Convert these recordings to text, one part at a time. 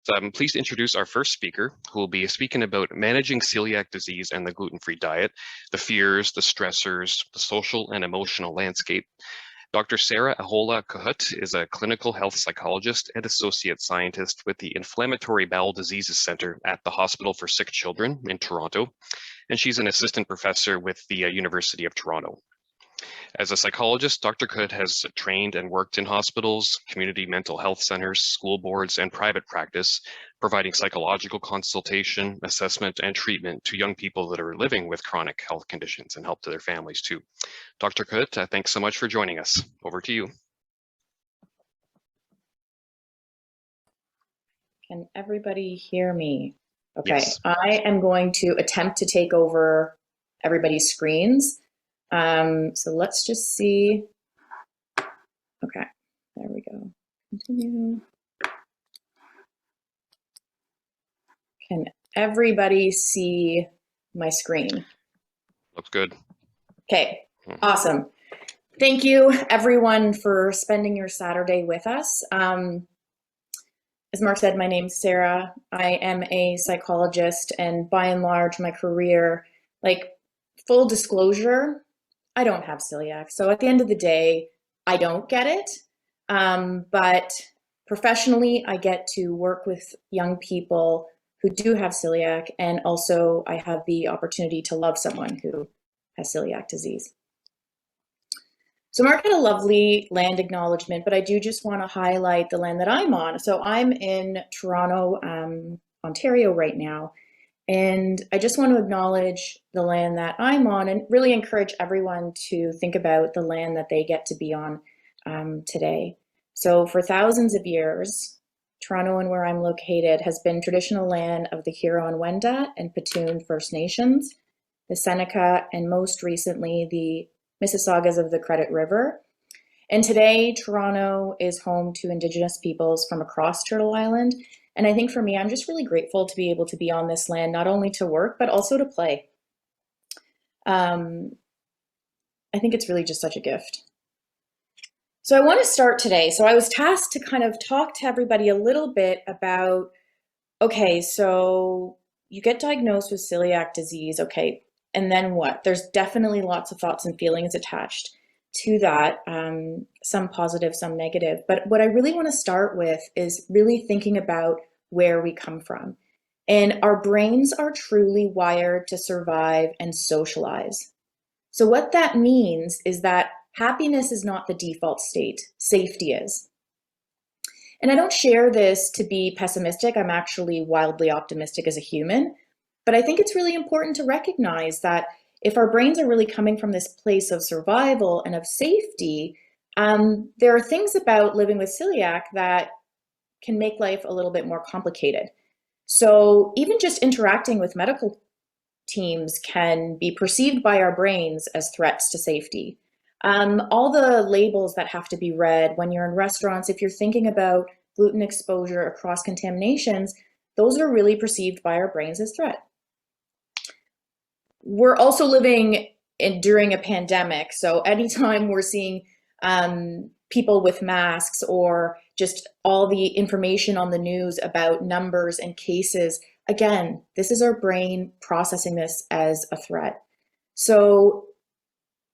I'm pleased to introduce our first speaker, who will be speaking about managing celiac disease and the gluten-free diet, the fears, the stressors, the social and emotional landscape. Dr. Sara Ahola Kohut is a clinical health psychologist and associate scientist with the Inflammatory Bowel Diseases Center at the Hospital for Sick Children in Toronto, and she's an assistant professor with the University of Toronto. As a psychologist, Dr. Kohut has trained and worked in hospitals, community mental health centers, school boards, and private practice, providing psychological consultation, assessment, and treatment to young people that are living with chronic health conditions and help to their families too. Dr. Kohut, thanks so much for joining us. Over to you. Can everybody hear me? Okay, Yes. I am going to attempt to take over everybody's screens. So let's just see. Okay, there we go. Continue. Can everybody see my screen? Looks good. Okay, awesome. Thank you everyone for spending your Saturday with us. As Mark said, my name's Sarah. I am a psychologist, and by and large, my career, like full disclosure, I don't have celiac. So at the end of the day, I don't get it. But professionally, I get to work with young people who do have celiac, and also I have the opportunity to love someone who has celiac disease. So Mark had a lovely land acknowledgement, but I do just want to highlight the land that I'm on. So I'm in Toronto, Ontario right now, and I just want to acknowledge the land that I'm on and really encourage everyone to think about the land that they get to be on today. So for thousands of years, Toronto and where I'm located has been traditional land of the Huron-Wendat and Petun First Nations, the Seneca, and most recently the Mississaugas of the Credit River. And today, Toronto is home to Indigenous peoples from across Turtle Island. And I think for me, I'm just really grateful to be able to be on this land, not only to work, but also to play. I think it's really just such a gift. So I want to start today. So I was tasked to kind of talk to everybody a little bit about, okay, so you get diagnosed with celiac disease, okay, and then what? There's definitely lots of thoughts and feelings attached to that, some positive, some negative. But what I really want to start with is really thinking about where we come from. And our brains are truly wired to survive and socialize. So what that means is that happiness is not the default state, safety is. And I don't share this to be pessimistic. I'm actually wildly optimistic as a human. But I think it's really important to recognize that if our brains are really coming from this place of survival and of safety, there are things about living with celiac that can make life a little bit more complicated. So even just interacting with medical teams can be perceived by our brains as threats to safety. All the labels that have to be read when you're in restaurants, if you're thinking about gluten exposure or cross-contaminations, those are really perceived by our brains as threat. We're also living during a pandemic. So anytime we're seeing people with masks or just all the information on the news about numbers and cases, again, this is our brain processing this as a threat. So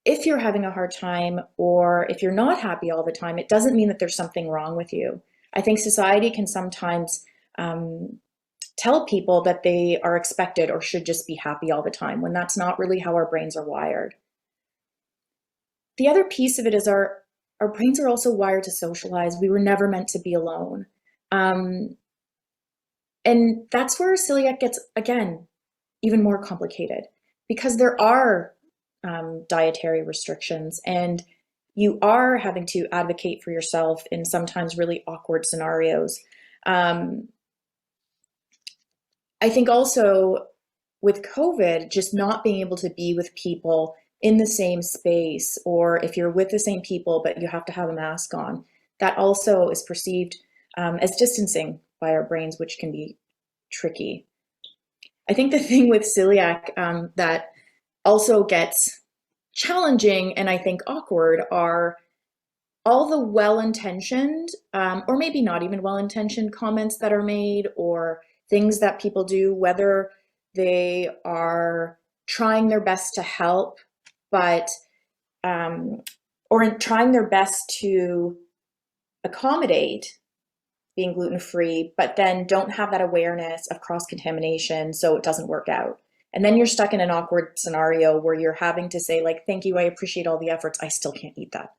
if you're having a hard time or if you're not happy all the time, it doesn't mean that there's something wrong with you. I think society can sometimes tell people that they are expected or should just be happy all the time, when that's not really how our brains are wired. The other piece of it is our brains are also wired to socialize. We were never meant to be alone. And that's where celiac gets, again, even more complicated, because there are dietary restrictions and you are having to advocate for yourself in sometimes really awkward scenarios. I think also with COVID, just not being able to be with people in the same space, or if you're with the same people, but you have to have a mask on, that also is perceived as distancing by our brains, which can be tricky. I think the thing with celiac that also gets challenging and I think awkward are all the well-intentioned, or maybe not even well-intentioned comments that are made, or things that people do, whether they are trying their best to help, but or trying their best to accommodate being gluten-free, but then don't have that awareness of cross-contamination, so it doesn't work out. And then you're stuck in an awkward scenario where you're having to say, like, thank you, I appreciate all the efforts, I still can't eat that.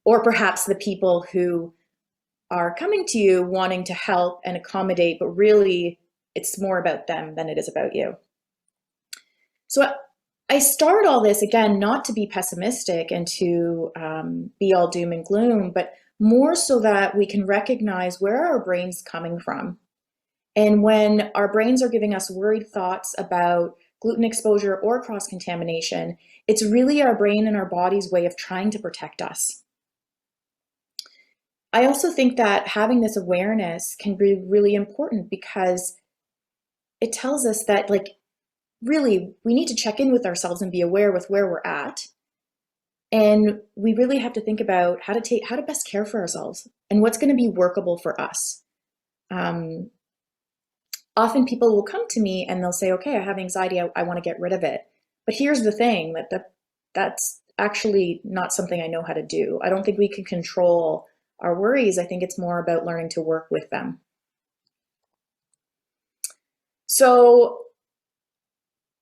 Or perhaps the people who are coming to you wanting to help and accommodate, but really it's more about them than it is about you. So I start all this, again, not to be pessimistic and to be all doom and gloom, but more so that we can recognize where our brain's coming from. And when our brains are giving us worried thoughts about gluten exposure or cross-contamination, it's really our brain and our body's way of trying to protect us. I also think that having this awareness can be really important because it tells us that, like, really, we need to check in with ourselves and be aware with where we're at. And we really have to think about how to best care for ourselves and what's going to be workable for us. Often people will come to me and they'll say, okay, I have anxiety, I want to get rid of it. But here's the thing, that's actually not something I know how to do. I don't think we can control our worries. I think it's more about learning to work with them. So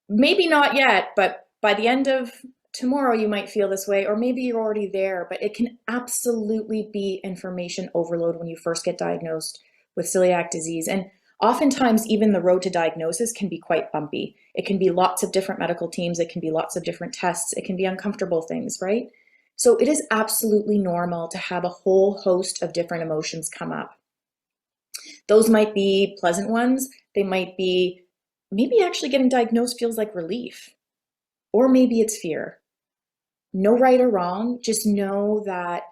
maybe not yet, but by the end of tomorrow, you might feel this way, or maybe you're already there, but it can absolutely be information overload when you first get diagnosed with celiac disease. And oftentimes, even the road to diagnosis can be quite bumpy. It can be lots of different medical teams. It can be lots of different tests. It can be uncomfortable things, right? So it is absolutely normal to have a whole host of different emotions come up. Those might be pleasant ones. They might be, maybe actually getting diagnosed feels like relief, or maybe it's fear. No right or wrong, just know that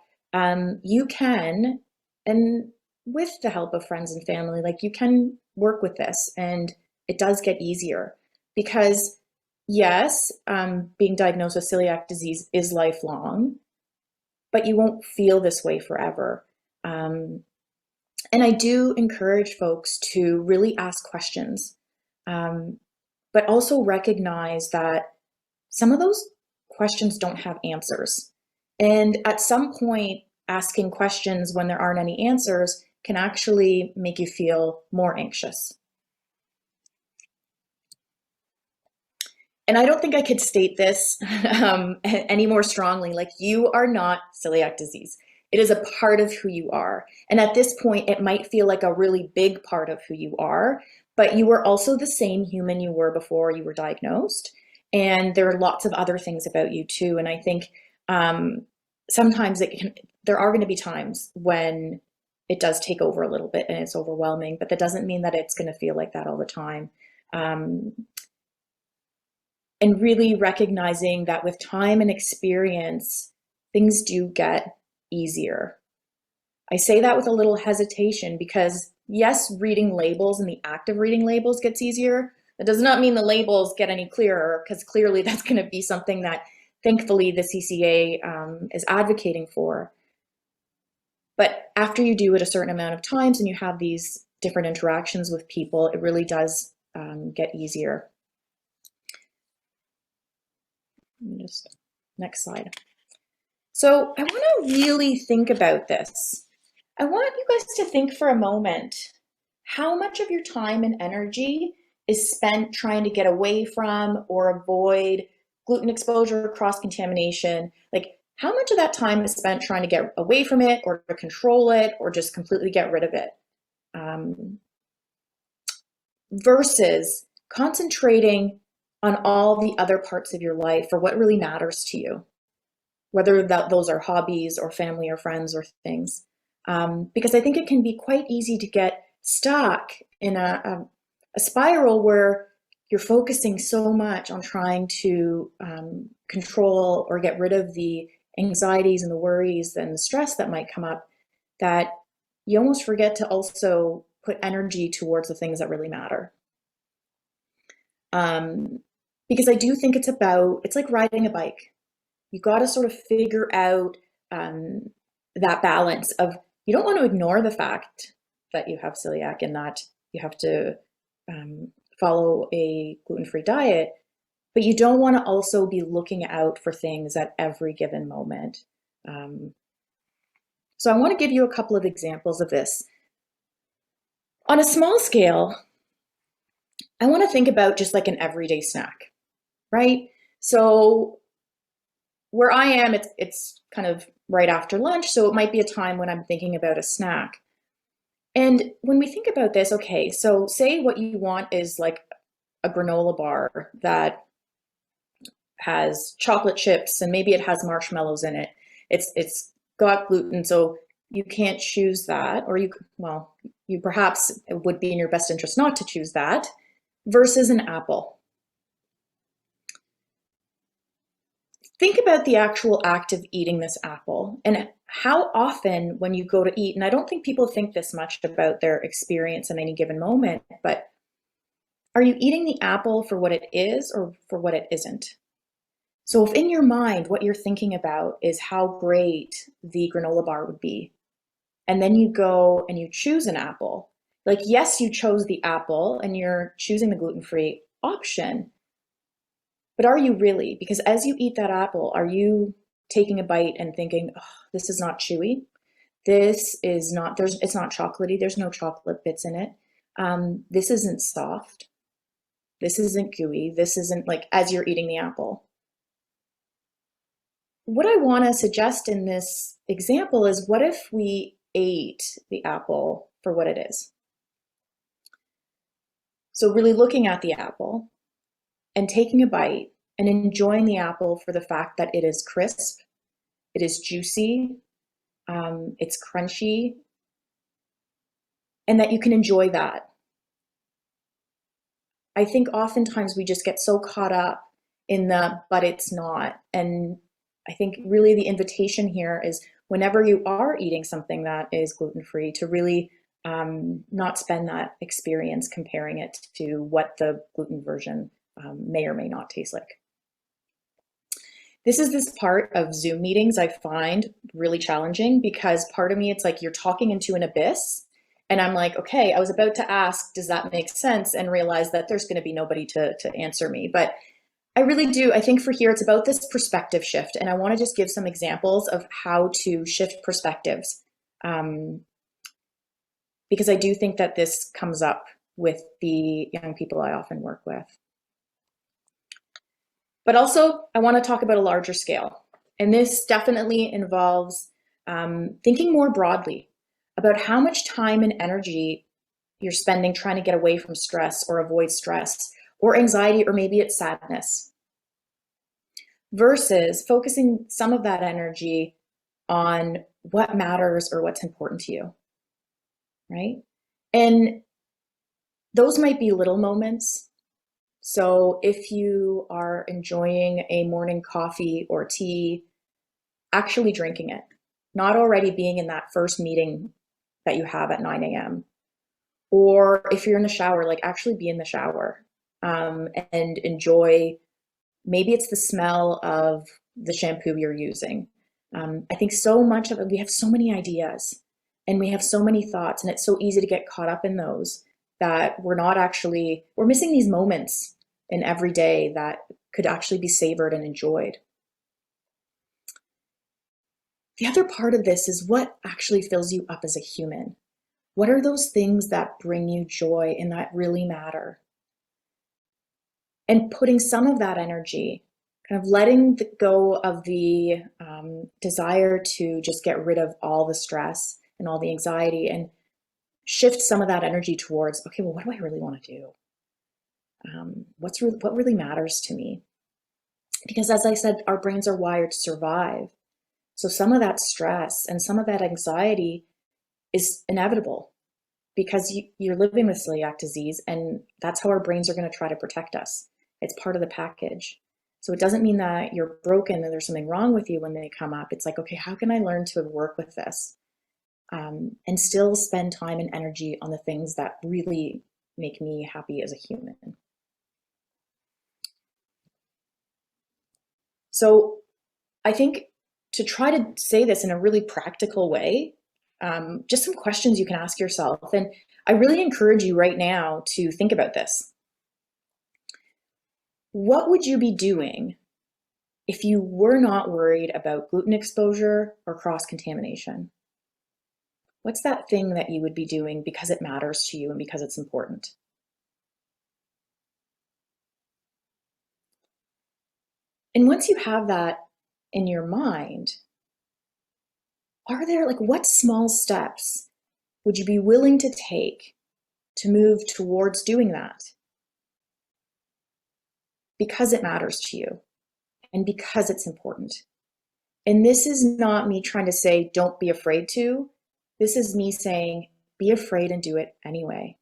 you can, and with the help of friends and family, like, you can work with this, and it does get easier. Because yes, being diagnosed with celiac disease is lifelong, but you won't feel this way forever. And I do encourage folks to really ask questions, but also recognize that some of those questions don't have answers. And at some point, asking questions when there aren't any answers can actually make you feel more anxious. And I don't think I could state this any more strongly. Like, you are not celiac disease. It is a part of who you are. And at this point, it might feel like a really big part of who you are, but you are also the same human you were before you were diagnosed. And there are lots of other things about you too. And I think sometimes there are going to be times when it does take over a little bit and it's overwhelming, but that doesn't mean that it's going to feel like that all the time. And really recognizing that with time and experience, things do get easier. I say that with a little hesitation because, yes, reading labels and the act of reading labels gets easier. That does not mean the labels get any clearer, because clearly that's going to be something that, thankfully, the CCA is advocating for. But after you do it a certain amount of times and you have these different interactions with people, it really does get easier. Just next slide. So I want to really think about this. I want you guys to think for a moment, how much of your time and energy is spent trying to get away from or avoid gluten exposure, cross-contamination? Like, how much of that time is spent trying to get away from it or to control it or just completely get rid of it? Versus concentrating on all the other parts of your life or what really matters to you, whether those are hobbies or family or friends or things. Because I think it can be quite easy to get stuck in a spiral where you're focusing so much on trying to control or get rid of the anxieties and the worries and the stress that might come up, that you almost forget to also put energy towards the things that really matter. Because I do think it's like riding a bike. You got to sort of figure out that balance of, you don't want to ignore the fact that you have celiac and that you have to follow a gluten-free diet, but you don't want to also be looking out for things at every given moment. So I want to give you a couple of examples of this. On a small scale, I want to think about just like an everyday snack, right? So where I am, it's kind of right after lunch, so it might be a time when I'm thinking about a snack. And when we think about this, okay, so say what you want is like a granola bar that has chocolate chips and maybe it has marshmallows in it. It's got gluten, so you can't choose that, or you perhaps, it would be in your best interest not to choose that, versus an apple. Think about the actual act of eating this apple and how often when you go to eat, and I don't think people think this much about their experience in any given moment, but are you eating the apple for what it is or for what it isn't? So if in your mind, what you're thinking about is how great the granola bar would be, and then you go and you choose an apple, like, yes, you chose the apple and you're choosing the gluten-free option, but are you really? Because as you eat that apple, are you taking a bite and thinking, oh, this is not chewy? This is not, it's not chocolatey. There's no chocolate bits in it. This isn't soft. This isn't gooey. This isn't, like, as you're eating the apple. What I want to suggest in this example is, what if we ate the apple for what it is? So really looking at the apple and taking a bite and enjoying the apple for the fact that it is crisp, it is juicy, it's crunchy, and that you can enjoy that. I think oftentimes we just get so caught up in the, but it's not. And I think really the invitation here is, whenever you are eating something that is gluten-free, to really not spend that experience comparing it to what the gluten version may or may not taste like. This is this part of Zoom meetings I find really challenging, because part of me, it's like you're talking into an abyss, and I'm like, okay, I was about to ask, does that make sense? And realize that there's going to be nobody to answer me. But I really do. I think for here, it's about this perspective shift. And I want to just give some examples of how to shift perspectives. Because I do think that this comes up with the young people I often work with. But also, I want to talk about a larger scale. And this definitely involves thinking more broadly about how much time and energy you're spending trying to get away from stress or avoid stress or anxiety, or maybe it's sadness, versus focusing some of that energy on what matters or what's important to you, right? And those might be little moments. So if you are enjoying a morning coffee or tea, actually drinking it, not already being in that first meeting that you have at 9 a.m. Or if you're in the shower, like, actually be in the shower and enjoy, maybe it's the smell of the shampoo you're using. I think so much of it, we have so many ideas and we have so many thoughts, and it's so easy to get caught up in those that we're missing these moments in every day that could actually be savored and enjoyed. The other part of this is what actually fills you up as a human. What are those things that bring you joy and that really matter? And putting some of that energy, kind of letting go of the desire to just get rid of all the stress and all the anxiety, and shift some of that energy towards, okay, well, what do I really want to do? What really matters to me? Because as I said, our brains are wired to survive. So some of that stress and some of that anxiety is inevitable, because you're living with celiac disease, and that's how our brains are going to try to protect us. It's part of the package. So it doesn't mean that you're broken, that there's something wrong with you when they come up. It's like, okay, how can I learn to work with this and still spend time and energy on the things that really make me happy as a human? So I think to try to say this in a really practical way, just some questions you can ask yourself. And I really encourage you right now to think about this. What would you be doing if you were not worried about gluten exposure or cross-contamination? What's that thing that you would be doing because it matters to you and because it's important? And once you have that in your mind, are there, like, what small steps would you be willing to take to move towards doing that? Because it matters to you and because it's important. And this is not me trying to say, don't be afraid to. This is me saying, be afraid and do it anyway.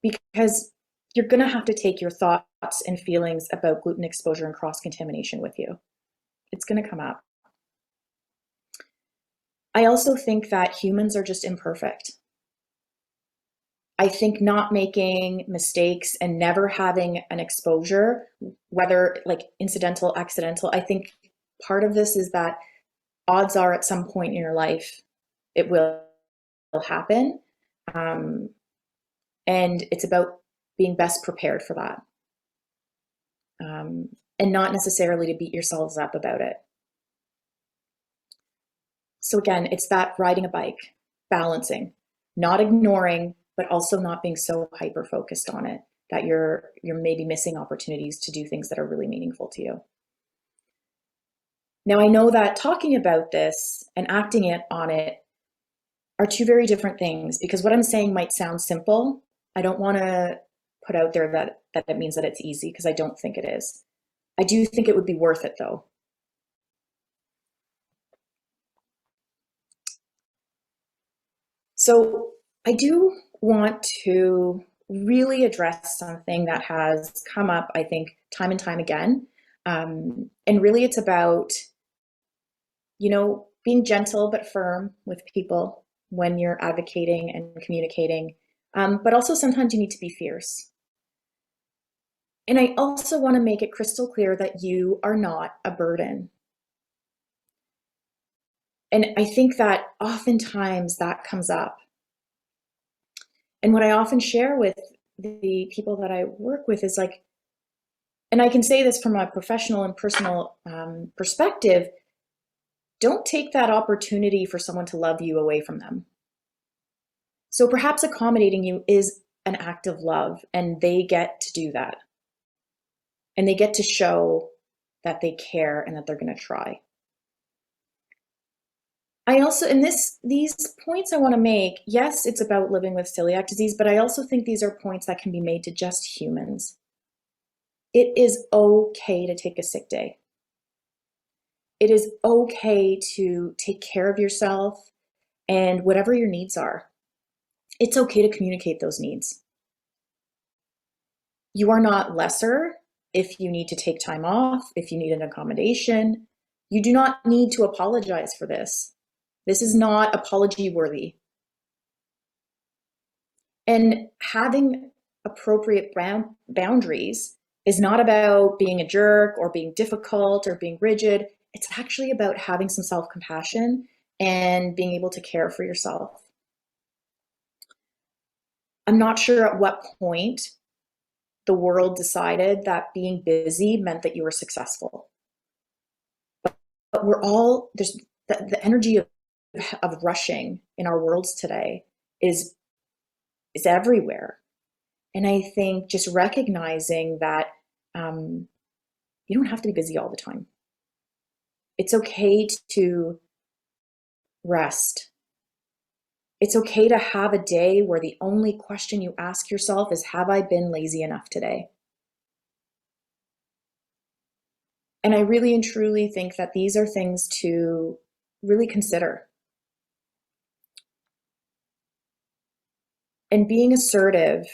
Because you're going to have to take your thoughts and feelings about gluten exposure and cross-contamination with you. It's going to come up. I also think that humans are just imperfect. I think not making mistakes and never having an exposure, whether like incidental, accidental, I think part of this is that odds are at some point in your life it will happen. And it's about being best prepared for that. And not necessarily to beat yourselves up about it. So again, it's that riding a bike, balancing, not ignoring, but also not being so hyper-focused on it that you're maybe missing opportunities to do things that are really meaningful to you. Now, I know that talking about this and acting on it are two very different things, because what I'm saying might sound simple. I don't want to put out there that it means that it's easy, because I don't think it is. I do think it would be worth it, though. So I do want to really address something that has come up, I think, time and time again. And really it's about, being gentle but firm with people when you're advocating and communicating. But also sometimes you need to be fierce. And I also want to make it crystal clear that you are not a burden. And I think that oftentimes that comes up. And what I often share with the people that I work with is like, and I can say this from a professional and personal perspective, don't take that opportunity for someone to love you away from them. So perhaps accommodating you is an act of love, and they get to do that. And they get to show that they care and that they're going to try. I also, in these points I want to make, yes, it's about living with celiac disease, but I also think these are points that can be made to just humans. It is okay to take a sick day. It is okay to take care of yourself and whatever your needs are. It's okay to communicate those needs. You are not lesser if you need to take time off, if you need an accommodation. You do not need to apologize for this. This is not apology worthy. And having appropriate boundaries is not about being a jerk or being difficult or being rigid. It's actually about having some self-compassion and being able to care for yourself. I'm not sure at what point the world decided that being busy meant that you were successful. But we're all, there's the energy of rushing in our worlds today is everywhere. And I think just recognizing that you don't have to be busy all the time. It's okay to rest. It's okay to have a day where the only question you ask yourself is, have I been lazy enough today? And I really and truly think that these are things to really consider. And being assertive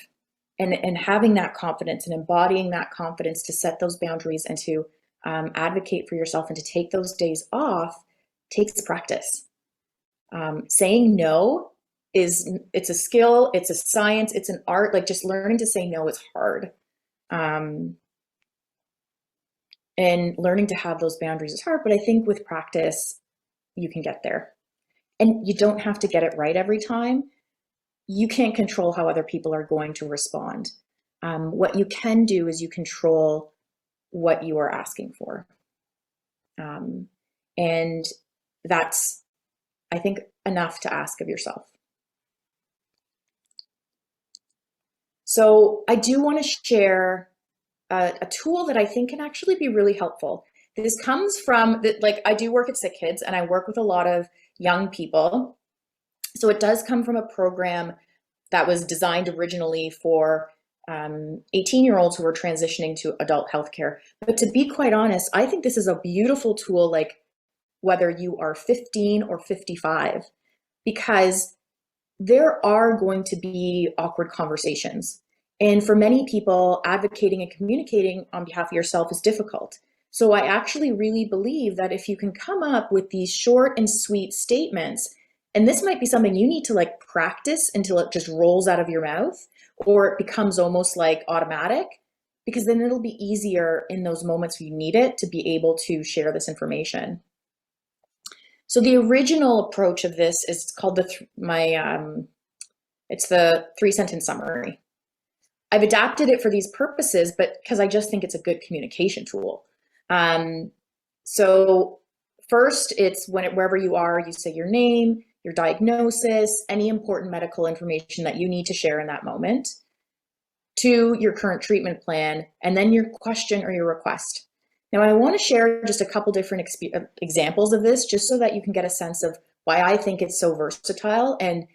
and having that confidence and embodying that confidence to set those boundaries and to advocate for yourself and to take those days off takes practice. Saying no it's a skill, it's a science, it's an art. Like just learning to say no is hard. And learning to have those boundaries is hard, but I think with practice, you can get there. And you don't have to get it right every time. You can't control how other people are going to respond. What you can do is you control what you are asking for. And that's, I think, enough to ask of yourself. So I do want to share a tool that I think can actually be really helpful. This comes from, like, I do work at Sick Kids and I work with a lot of young people. So it does come from a program that was designed originally for 18-year-olds who are transitioning to adult healthcare. But to be quite honest, I think this is a beautiful tool, like whether you are 15 or 55, because there are going to be awkward conversations. And for many people, advocating and communicating on behalf of yourself is difficult. So I actually really believe that if you can come up with these short and sweet statements, and this might be something you need to like practice until it just rolls out of your mouth, or it becomes almost like automatic, because then it'll be easier in those moments where you need it to be able to share this information. So the original approach of this is called it's the 3-sentence summary. I've adapted it for these purposes, but because I just think it's a good communication tool. So first, it's wherever you are, you say your name, your diagnosis, any important medical information that you need to share in that moment. 2, your current treatment plan, and then your question or your request. Now, I want to share just a couple different examples of this, just so that you can get a sense of why I think it's so versatile. And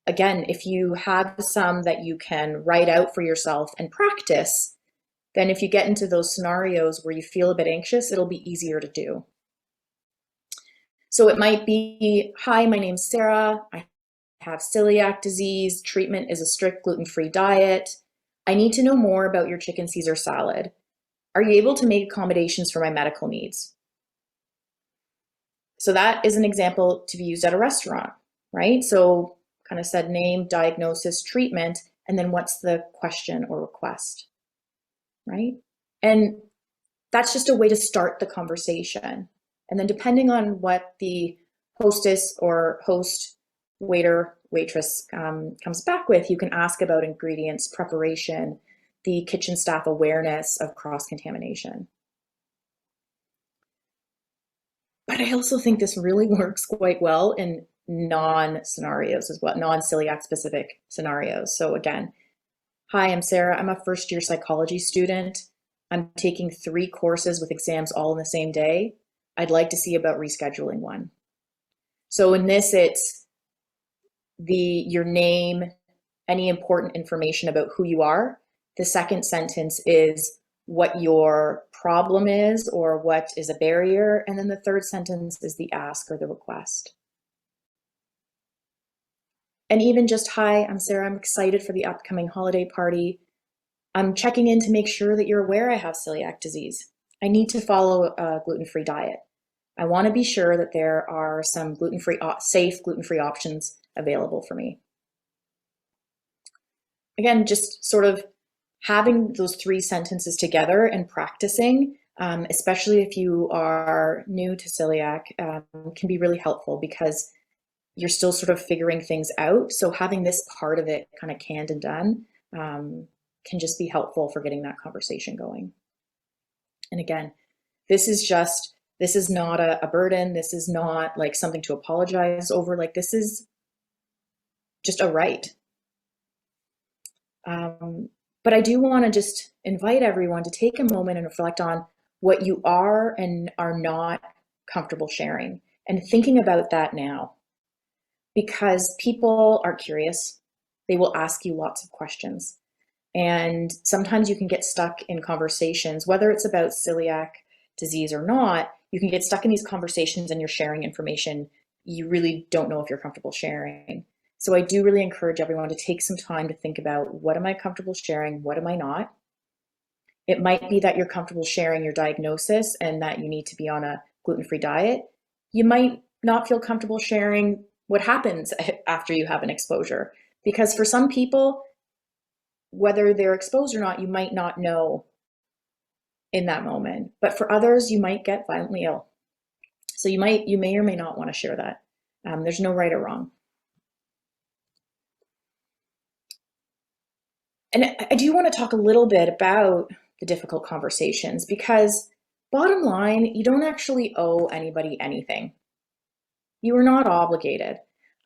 again, if you have some that you can write out for yourself and practice, then if you get into those scenarios where you feel a bit anxious, it'll be easier to do. So it might be, hi, my name's Sarah. I have celiac disease. Treatment is a strict gluten-free diet. I need to know more about your chicken Caesar salad. Are you able to make accommodations for my medical needs? So that is an example to be used at a restaurant, right? So kind of said name, diagnosis, treatment, and then what's the question or request, right? And that's just a way to start the conversation. And then depending on what the hostess or host, waiter, waitress comes back with, you can ask about ingredients, preparation, the kitchen staff awareness of cross-contamination. But I also think this really works quite well in non-scenarios as well, non-celiac specific scenarios. So again, hi, I'm Sarah. I'm a first-year psychology student. I'm taking 3 courses with exams all in the same day. I'd like to see about rescheduling one. So in this, it's your name, any important information about who you are. The second sentence is what your problem is or what is a barrier. And then the third sentence is the ask or the request. And even just, hi, I'm Sarah. I'm excited for the upcoming holiday party. I'm checking in to make sure that you're aware I have celiac disease. I need to follow a gluten-free diet. I want to be sure that there are some safe gluten-free options available for me. Again, just sort of having those 3 sentences together and practicing, especially if you are new to celiac, can be really helpful because you're still sort of figuring things out. So having this part of it kind of canned and done can just be helpful for getting that conversation going. And again, this is not a burden. This is not like something to apologize over. Like, this is just a right. But I do want to just invite everyone to take a moment and reflect on what you are and are not comfortable sharing and thinking about that now, because people are curious. They will ask you lots of questions. And sometimes you can get stuck in conversations, whether it's about celiac disease or not, you can get stuck in these conversations and you're sharing information you really don't know if you're comfortable sharing. So I do really encourage everyone to take some time to think about, what am I comfortable sharing? What am I not? It might be that you're comfortable sharing your diagnosis and that you need to be on a gluten-free diet. You might not feel comfortable sharing what happens after you have an exposure, because for some people, whether they're exposed or not, you might not know in that moment. But for others, you might get violently ill. So you may or may not want to share that. There's no right or wrong. And I do want to talk a little bit about the difficult conversations, because bottom line, you don't actually owe anybody anything. You are not obligated.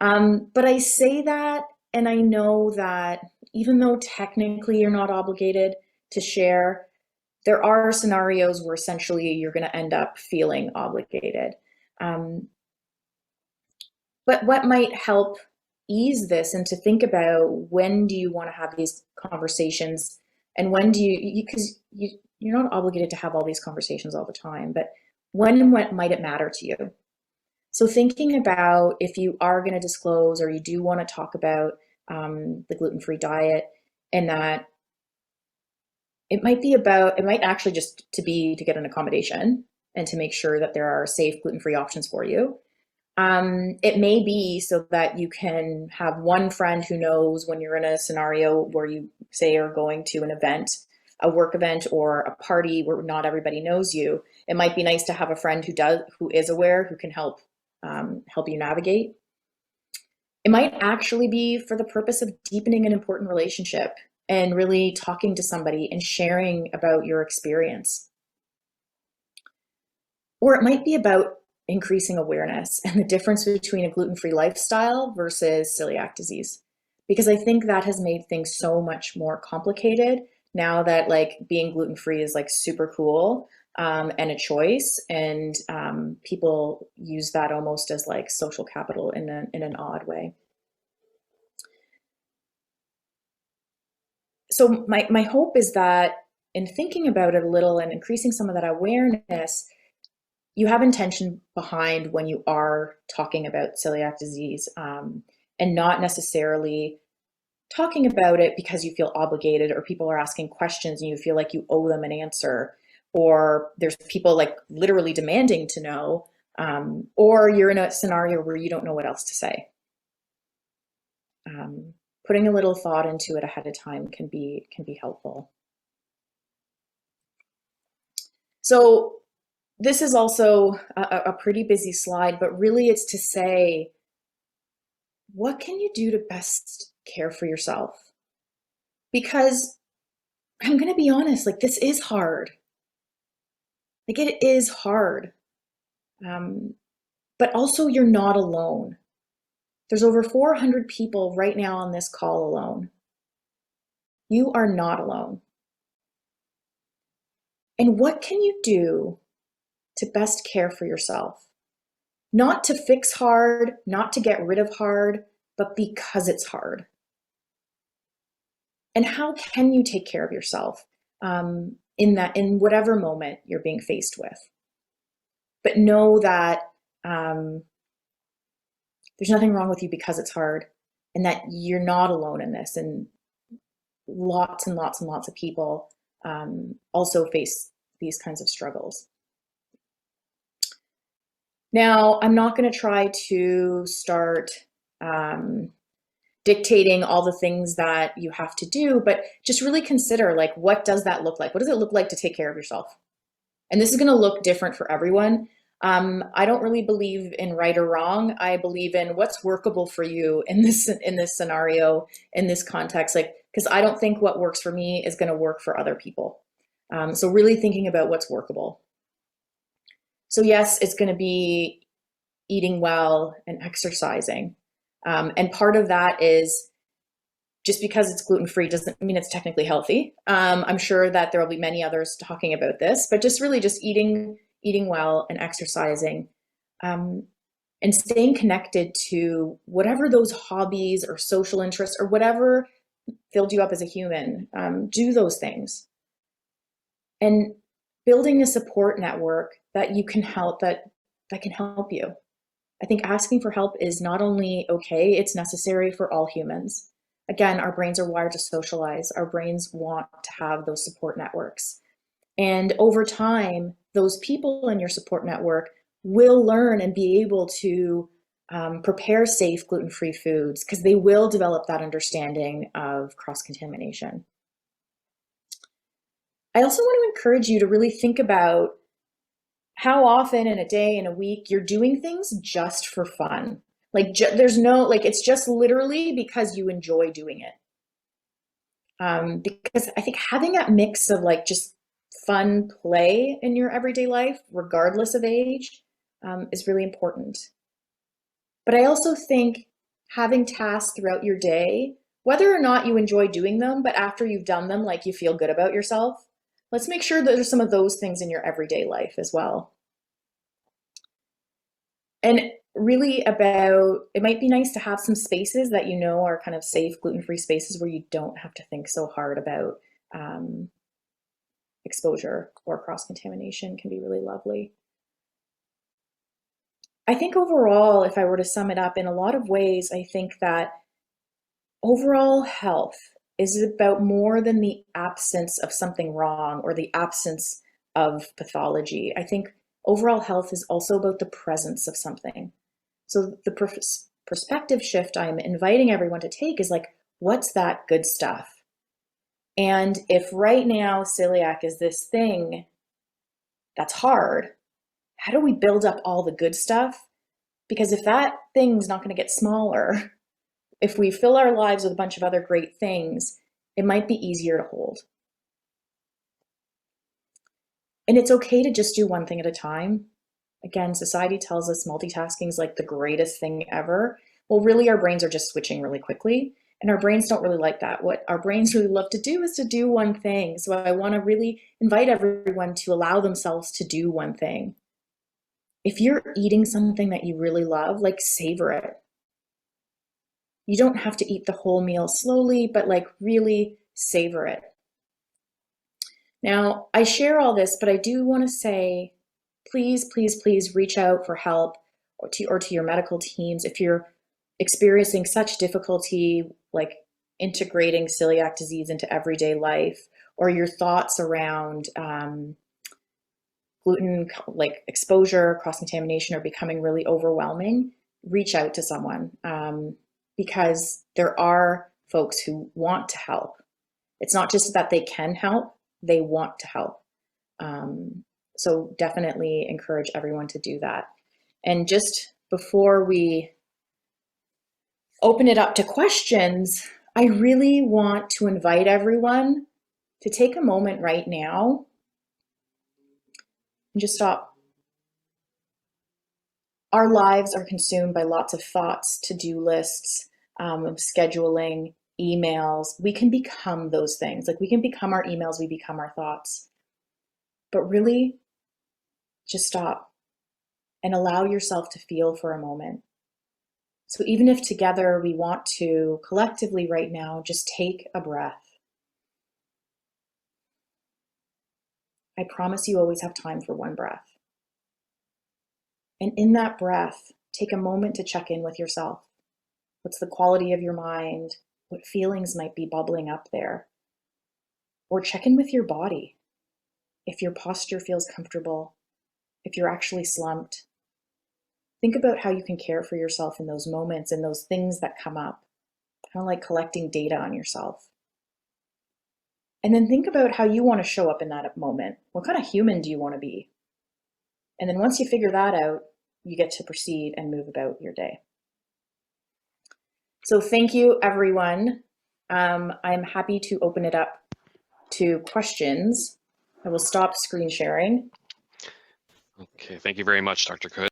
But I say that, and I know that even though technically you're not obligated to share, there are scenarios where essentially you're going to end up feeling obligated. But what might help ease this, and to think about, when do you want to have these conversations, and when do because you're not obligated to have all these conversations all the time, but when and what might it matter to you? So thinking about, if you are going to disclose, or you do want to talk about the gluten-free diet, and that it might actually just to get an accommodation and to make sure that there are safe gluten-free options for you. It may be so that you can have one friend who knows when you're in a scenario where you say are going to an event, a work event or a party where not everybody knows you. It might be nice to have a friend who is aware, who can help you navigate. It might actually be for the purpose of deepening an important relationship and really talking to somebody and sharing about your experience. Or it might be about increasing awareness and the difference between a gluten-free lifestyle versus celiac disease. Because I think that has made things so much more complicated now that being gluten-free is super cool and a choice, and people use that almost as social capital in an odd way. So my hope is that in thinking about it a little and increasing some of that awareness, you have intention behind when you are talking about celiac disease, and not necessarily talking about it because you feel obligated, or people are asking questions and you feel like you owe them an answer, or there's people literally demanding to know, or you're in a scenario where you don't know what else to say. Putting a little thought into it ahead of time can be helpful. So this is also a pretty busy slide, but really it's to say, what can you do to best care for yourself? Because I'm going to be honest, this is hard. It is hard. But also, you're not alone. There's over 400 people right now on this call alone. You are not alone. And what can you do to best care for yourself? Not to fix hard, not to get rid of hard, but because it's hard. And how can you take care of yourself in whatever moment you're being faced with? But know that there's nothing wrong with you because it's hard, and that you're not alone in this. And lots and lots and lots of people also face these kinds of struggles. Now, I'm not going to try to start dictating all the things that you have to do, but just really consider, what does that look like? What does it look like to take care of yourself? And this is going to look different for everyone. I don't really believe in right or wrong. I believe in what's workable for you in this scenario, in this context, because I don't think what works for me is going to work for other people. So really thinking about what's workable. So yes, it's going to be eating well and exercising. And part of that is, just because it's gluten-free doesn't mean it's technically healthy. I'm sure that there will be many others talking about this, but just eating well and exercising, and staying connected to whatever those hobbies or social interests or whatever filled you up as a human. Do those things. And building a support network that you can help, that can help you. I think asking for help is not only okay, it's necessary for all humans. Again, our brains are wired to socialize. Our brains want to have those support networks. And over time, those people in your support network will learn and be able to prepare safe gluten-free foods, because they will develop that understanding of cross-contamination. I also want to encourage you to really think about how often in a day, in a week, you're doing things just for fun. Like, there's no, like, it's just literally because you enjoy doing it. Because I think having that mix of like just fun play in your everyday life, regardless of age, is really important. But I also think having tasks throughout your day, whether or not you enjoy doing them, but after you've done them, like you feel good about yourself, let's make sure that there's some of those things in your everyday life as well. And really about, it might be nice to have some spaces that you know are kind of safe, gluten-free spaces where you don't have to think so hard about exposure or cross-contamination can be really lovely. I think overall, if I were to sum it up in a lot of ways, I think that overall health is about more than the absence of something wrong or the absence of pathology. I think overall health is also about the presence of something. So the perspective shift I'm inviting everyone to take is like, what's that good stuff? And if right now celiac is this thing that's hard, how do we build up all the good stuff? Because if that thing's not going to get smaller, if we fill our lives with a bunch of other great things, it might be easier to hold. And it's okay to just do one thing at a time. Again, society tells us multitasking is like the greatest thing ever. Well, really, our brains are just switching really quickly. And our brains don't really like that. What our brains really love to do is to do one thing. So I want to really invite everyone to allow themselves to do one thing. If you're eating something that you really love, like savor it. You don't have to eat the whole meal slowly, but like really savor it. Now, I share all this, but I do want to say, please, please, please reach out for help or to your medical teams if you're experiencing such difficulty like integrating celiac disease into everyday life, or your thoughts around gluten like exposure, cross-contamination are becoming really overwhelming. Reach out to someone because there are folks who want to help. It's not just that they can help, they want to help. So definitely encourage everyone to do that. And just before we open it up to questions, I really want to invite everyone to take a moment right now and just stop. Our lives are consumed by lots of thoughts, to-do lists, scheduling, emails. We can become those things. Like we can become our emails, we become our thoughts. But really, just stop and allow yourself to feel for a moment. So even if together we want to collectively right now, just take a breath. I promise you always have time for one breath. And in that breath, take a moment to check in with yourself. What's the quality of your mind? What feelings might be bubbling up there? Or check in with your body. If your posture feels comfortable, if you're actually slumped, think about how you can care for yourself in those moments and those things that come up, kind of like collecting data on yourself. And then think about how you want to show up in that moment. What kind of human do you want to be? And then once you figure that out, you get to proceed and move about your day. So thank you, everyone. I'm happy to open it up to questions. I will stop screen sharing. Okay, thank you very much, Dr. Kohut.